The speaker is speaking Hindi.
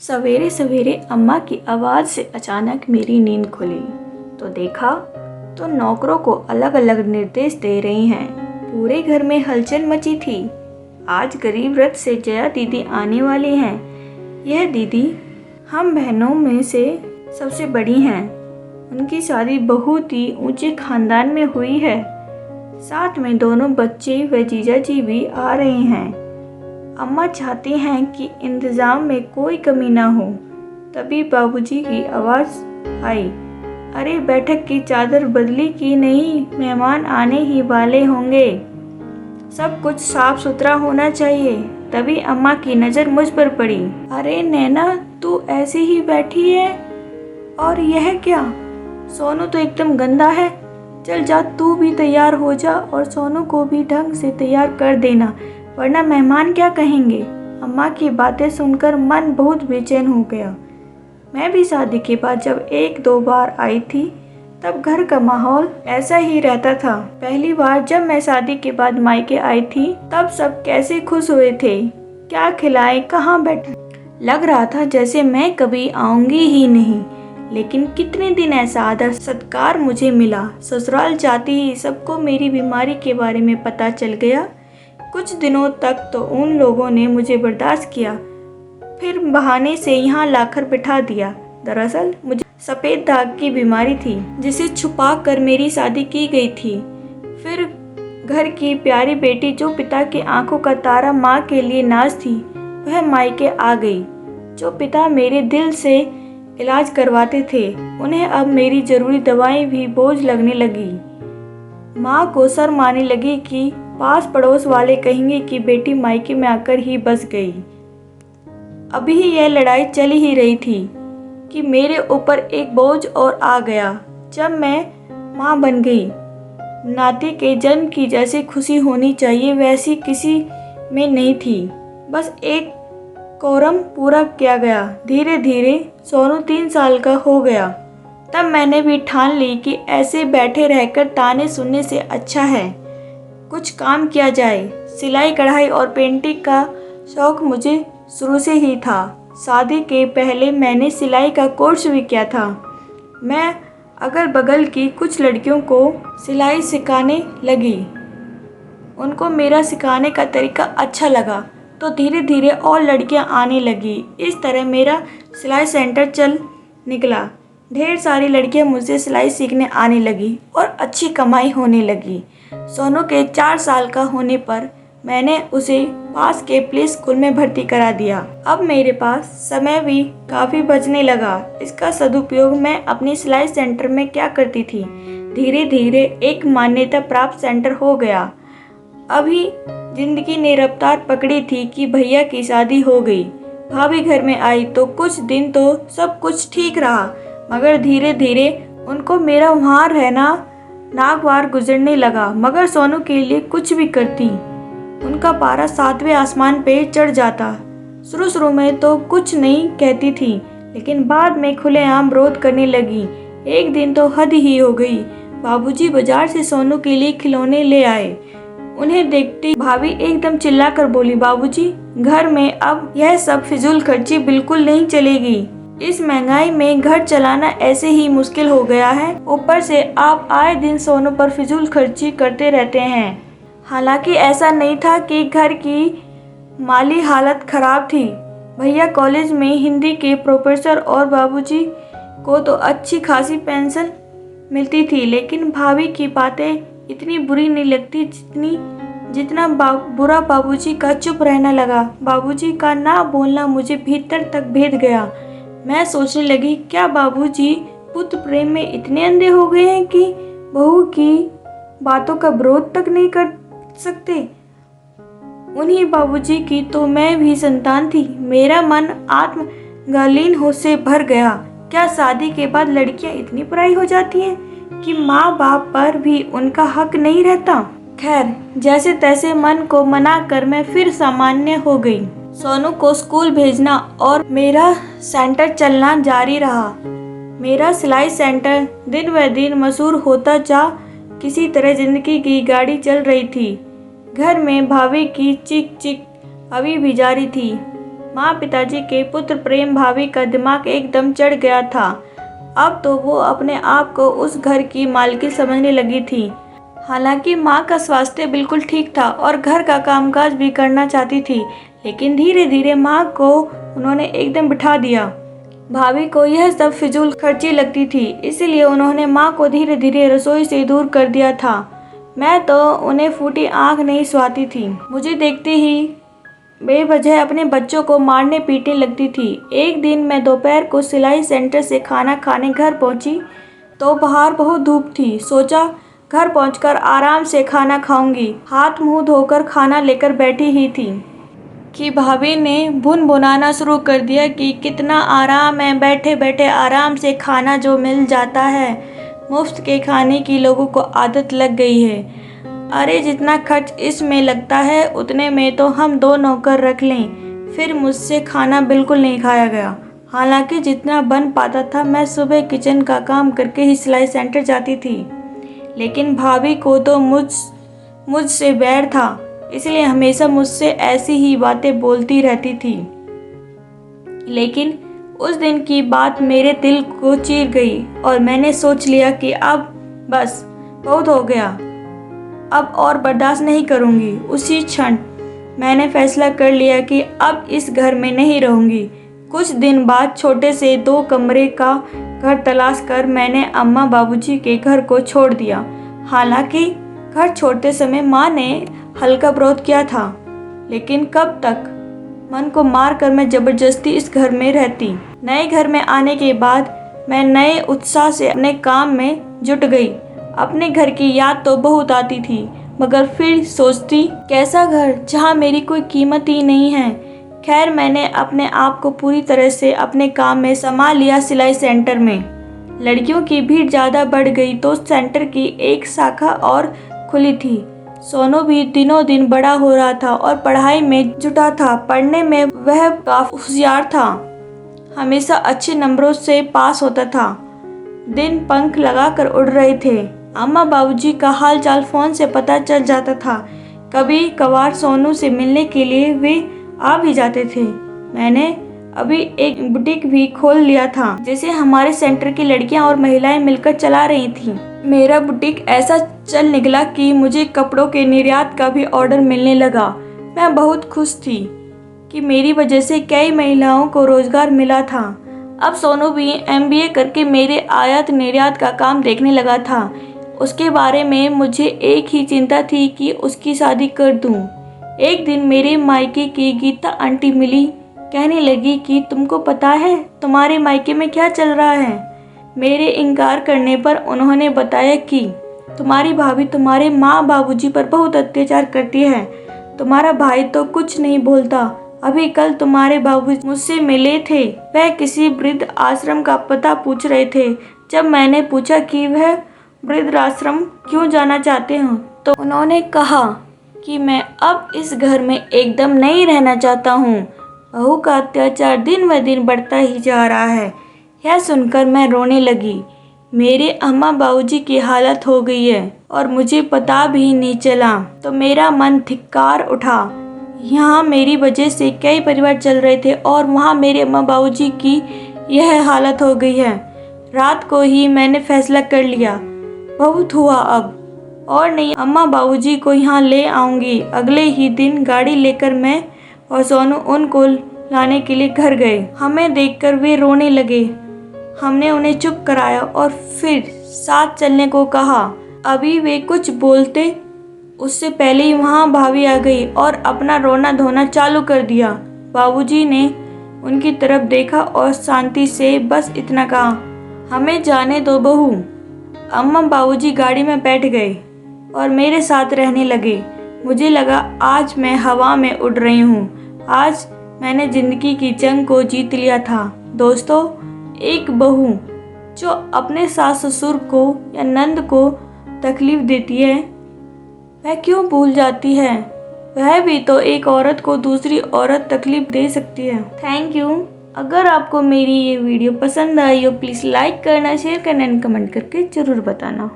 सवेरे सवेरे अम्मा की आवाज़ से अचानक मेरी नींद खुली तो देखा तो नौकरों को अलग अलग निर्देश दे रही हैं। पूरे घर में हलचल मची थी। आज गरीब रथ से जया दीदी आने वाली हैं। यह दीदी हम बहनों में से सबसे बड़ी हैं। उनकी शादी बहुत ही ऊंचे खानदान में हुई है। साथ में दोनों बच्चे व जीजा जी भी आ रहे हैं। अम्मा चाहती हैं कि इंतज़ाम में कोई कमी ना हो। तभी बाबूजी की आवाज़ आई, अरे बैठक की चादर बदली की नहीं, मेहमान आने ही वाले होंगे, सब कुछ साफ सुथरा होना चाहिए। तभी अम्मा की नज़र मुझ पर पड़ी। अरे नैना, तू ऐसे ही बैठी है और यह क्या? सोनू तो एकदम गंदा है। चल जा, तू भी तैयार हो जा और सोनू को भी ढंग से तैयार कर देना, वरना मेहमान क्या कहेंगे। अम्मा की बातें सुनकर मन बहुत बेचैन हो गया। मैं भी शादी के बाद जब एक दो बार आई थी तब घर का माहौल ऐसा ही रहता था। पहली बार जब मैं शादी के बाद मायके आई थी तब सब कैसे खुश हुए थे। क्या खिलाए, कहाँ बैठे, लग रहा था जैसे मैं कभी आऊंगी ही नहीं। लेकिन कितने दिन ऐसा आदर सत्कार मुझे मिला। ससुराल जाते ही सबको मेरी बीमारी के बारे में पता चल गया। कुछ दिनों तक तो उन लोगों ने मुझे बर्दाश्त किया, फिर बहाने से यहाँ लाकर बिठा दिया। दरअसल मुझे सफ़ेद दाग की बीमारी थी जिसे छुपा कर मेरी शादी की गई थी। फिर घर की प्यारी बेटी जो पिता की आंखों का तारा माँ के लिए नाज थी, वह मायके आ गई। जो पिता मेरे दिल से इलाज करवाते थे, उन्हें अब मेरी ज़रूरी दवाएं भी बोझ लगने लगी। माँ को शर्म आने लगी कि पास पड़ोस वाले कहेंगे कि बेटी मायके में आकर ही बस गई। अभी यह लड़ाई चल ही रही थी कि मेरे ऊपर एक बोझ और आ गया। जब मैं माँ बन गई, नाती के जन्म की जैसी खुशी होनी चाहिए वैसी किसी में नहीं थी। बस एक कोरम पूरा किया गया। धीरे धीरे सोनू 3 साल का हो गया। तब मैंने भी ठान ली कि ऐसे बैठे रहकर ताने सुनने से अच्छा है कुछ काम किया जाए। सिलाई कढ़ाई और पेंटिंग का शौक मुझे शुरू से ही था। शादी के पहले मैंने सिलाई का कोर्स भी किया था। मैं अगल बगल की कुछ लड़कियों को सिलाई सिखाने लगी। उनको मेरा सिखाने का तरीका अच्छा लगा तो धीरे धीरे और लड़कियां आने लगी। इस तरह मेरा सिलाई सेंटर चल निकला। ढेर सारी लड़कियां मुझसे सिलाई सीखने आने लगी और अच्छी कमाई होने लगी। सोनू के 4 साल का होने पर मैंने उसे पास के प्ले स्कूल में भर्ती करा दिया। अब मेरे पास समय भी काफ़ी बचने लगा। इसका सदुपयोग मैं अपने सिलाई सेंटर में क्या करती थी, धीरे धीरे एक मान्यता प्राप्त सेंटर हो गया। अभी जिंदगी ने रफ्तार पकड़ी थी कि भैया की शादी हो गई। भाभी घर में आई तो कुछ दिन तो सब कुछ ठीक रहा, मगर धीरे धीरे उनको मेरा वहाँ रहना नागवार गुजरने लगा। मगर सोनू के लिए कुछ भी करती, उनका पारा 7वें आसमान पे चढ़ जाता। शुरू में तो कुछ नहीं कहती थी, लेकिन बाद में खुलेआम विरोध करने लगी। एक दिन तो हद ही हो गई। बाबूजी बाजार से सोनू के लिए खिलौने ले आए। उन्हें देखती भाभी एकदम चिल्लाकर बोली, बाबूजी घर में अब यह सब फिजूल खर्ची बिल्कुल नहीं चलेगी। इस महंगाई में घर चलाना ऐसे ही मुश्किल हो गया है, ऊपर से आप आए दिन सोनू पर फिजूल खर्ची करते रहते हैं। हालांकि ऐसा नहीं था कि घर की माली हालत खराब थी। भैया कॉलेज में हिंदी के प्रोफेसर और बाबूजी को तो अच्छी खासी पेंशन मिलती थी, लेकिन भाभी की बातें इतनी बुरी नहीं लगती जितना बुरा बाबूजी का चुप रहना लगा। बाबूजी का ना बोलना मुझे भीतर तक भेद गया। मैं सोचने लगी, क्या बाबूजी पुत्र प्रेम में इतने अंधे हो गए हैं कि बहू की बातों का विरोध तक नहीं कर सकते। उन्हीं बाबूजी की तो मैं भी संतान थी। मेरा मन आत्मग्लानि हो से भर गया। क्या शादी के बाद लड़कियां इतनी पराई हो जाती हैं कि माँ बाप पर भी उनका हक नहीं रहता? खैर, जैसे तैसे मन को मना कर मैं फिर सामान्य हो गई। सोनू को स्कूल भेजना और मेरा सेंटर चलना जारी रहा। मेरा सिलाई सेंटर दिन ब दिन मशहूर होता जा किसी तरह जिंदगी की गाड़ी चल रही थी। घर में भाभी की चिक चिक अभी भी जारी थी। माँ पिताजी के पुत्र प्रेम भाभी का दिमाग एकदम चढ़ गया था। अब तो वो अपने आप को उस घर की मालकिन समझने लगी थी। हालांकि माँ का स्वास्थ्य बिल्कुल ठीक था और घर का कामकाज भी करना चाहती थी, लेकिन धीरे धीरे माँ को उन्होंने एकदम बिठा दिया। भाभी को यह सब फिजूल खर्ची लगती थी, इसलिए उन्होंने माँ को धीरे धीरे रसोई से दूर कर दिया था। मैं तो उन्हें फूटी आँख नहीं सुहाती थी। मुझे देखते ही बेवजह अपने बच्चों को मारने पीटने लगती थी। एक दिन मैं दोपहर को सिलाई सेंटर से खाना खाने घर पहुंची तो बाहर बहुत धूप थी। सोचा घर पहुंचकर आराम से खाना खाऊंगी। हाथ मुंह धोकर खाना लेकर बैठी ही थी कि भाभी ने भुनभुनाना शुरू कर दिया कि कितना आराम है, बैठे बैठे आराम से खाना जो मिल जाता है। मुफ्त के खाने की लोगों को आदत लग गई है। अरे जितना खर्च इसमें लगता है उतने में तो हम 2 नौकर रख लें। फिर मुझसे खाना बिल्कुल नहीं खाया गया। हालांकि जितना बन पाता था मैं सुबह किचन का काम करके ही सिलाई सेंटर जाती थी, लेकिन भाभी को तो मुझसे बैर था, इसलिए हमेशा मुझसे ऐसी ही बातें बोलती रहती थी। लेकिन उस दिन की बात मेरे दिल को चीर गई और मैंने सोच लिया कि अब बस बहुत हो गया, अब और बर्दाश्त नहीं करूँगी। उसी क्षण मैंने फैसला कर लिया कि अब इस घर में नहीं रहूँगी। कुछ दिन बाद छोटे से 2 कमरे का घर तलाश कर मैंने अम्मा बाबूजी के घर को छोड़ दिया। हालांकि घर छोड़ते समय माँ ने हल्का विरोध किया था, लेकिन कब तक मन को मार कर मैं ज़बरदस्ती इस घर में रहती। नए घर में आने के बाद मैं नए उत्साह से अपने काम में जुट गई। अपने घर की याद तो बहुत आती थी, मगर फिर सोचती कैसा घर जहाँ मेरी कोई कीमत ही नहीं है। खैर मैंने अपने आप को पूरी तरह से अपने काम में संभाल लिया। सिलाई सेंटर में लड़कियों की भीड़ ज़्यादा बढ़ गई तो सेंटर की एक शाखा और खुली थी। सोनू भी दिनों दिन बड़ा हो रहा था और पढ़ाई में जुटा था। पढ़ने में वह काफी होशियार था, हमेशा अच्छे नंबरों से पास होता था। दिन पंख लगाकर उड़ रहे थे। अम्मा बाबूजी का हाल चाल फोन से पता चल जाता था। कभी कभार सोनू से मिलने के लिए वे आ भी जाते थे। मैंने अभी एक बुटीक भी खोल लिया था, जिसे हमारे सेंटर की लड़कियां और महिलाएं मिलकर चला रही थीं। मेरा बुटीक ऐसा चल निकला कि मुझे कपड़ों के निर्यात का भी ऑर्डर मिलने लगा। मैं बहुत खुश थी कि मेरी वजह से कई महिलाओं को रोजगार मिला था। अब सोनू भी MBA करके मेरे आयात निर्यात का काम देखने लगा था। उसके बारे में मुझे एक ही चिंता थी कि उसकी शादी कर दूं। एक दिन मेरे मायके की गीता आंटी मिली। कहने लगी कि तुमको पता है तुम्हारे मायके में क्या चल रहा है। मेरे इनकार करने पर उन्होंने बताया कि तुम्हारी भाभी तुम्हारे माँ बाबूजी पर बहुत अत्याचार करती है। तुम्हारा भाई तो कुछ नहीं बोलता। अभी कल तुम्हारे बाबूजी मुझसे मिले थे। वह किसी वृद्ध आश्रम का पता पूछ रहे थे। जब मैंने पूछा कि वह वृद्ध आश्रम क्यों जाना चाहते हो, तो उन्होंने कहा कि मैं अब इस घर में एकदम नहीं रहना चाहता हूँ। बहू का अत्याचार दिन ब दिन बढ़ता ही जा रहा है। यह सुनकर मैं रोने लगी। मेरे अम्मा बाबूजी की हालत हो गई है और मुझे पता भी नहीं चला, तो मेरा मन धिक्कार उठा। यहाँ मेरी वजह से कई परिवार चल रहे थे और वहाँ मेरे अम्मा बाबूजी की यह हालत हो गई है। रात को ही मैंने फैसला कर लिया, बहुत हुआ अब और नहीं, अम्मा बाबूजी को यहाँ ले आऊँगी। अगले ही दिन गाड़ी लेकर मैं और सोनू उनको लाने के लिए घर गए। हमें देखकर वे रोने लगे। हमने उन्हें चुप कराया और फिर साथ चलने को कहा। अभी वे कुछ बोलते उससे पहले ही वहाँ भाभी आ गई और अपना रोना धोना चालू कर दिया। बाबूजी ने उनकी तरफ देखा और शांति से बस इतना कहा, हमें जाने दो बहू। अम्मा बाबूजी गाड़ी में बैठ गए और मेरे साथ रहने लगे। मुझे लगा आज मैं हवा में उड़ रही हूँ। आज मैंने जिंदगी की जंग को जीत लिया था। दोस्तों, एक बहू जो अपने सास ससुर को या नंद को तकलीफ देती है, वह क्यों भूल जाती है? वह भी तो एक औरत को दूसरी औरत तकलीफ दे सकती है। Thank you. अगर आपको मेरी ये वीडियो पसंद आई हो प्लीज़ लाइक करना, शेयर करना एंड कमेंट करके ज़रूर बताना।